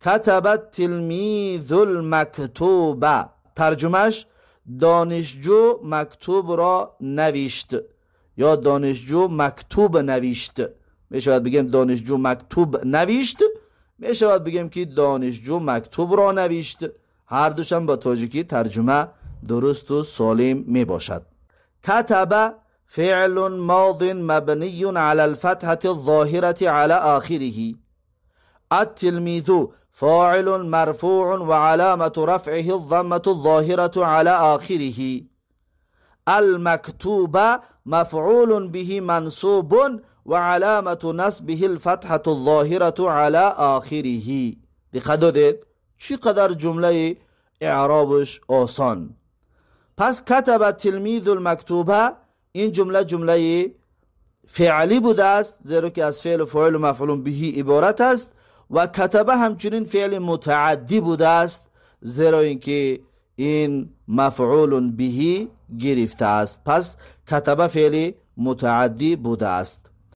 کتب التلمیذ المکتوب، ترجمهش دانشجو مکتوب را نوشت یا دانشجو مکتوب نوشت. می شود بگیم دانشجو مکتوب نوشت، می شود بگیم که دانشجو مکتوب را نوشت. هر دوشم با تاجیکی ترجمه درست و سالم می باشد. کتب فعل ماض مبنی على الفتحة الظاهرة على آخره. التلميذ فاعل مرفوع وعلامة رفعه الضمة الظاهرة على آخره. المكتوب مفعول به منصوب وعلامة نصبه الفتحة الظاهرة على آخره. دقت دادید چقدر جمله اعرابش آسان. پس کتب التلمیذ المکتوبه، این جمله فعلی بوده است، زیرا که از فعل و فاعل و مفعول به عبارت است، و کتبه همچنین فعل متعدی بوده است، زیرا اینکه این مفعول به گرفته است. پس کتبه فعل متعدی بوده است.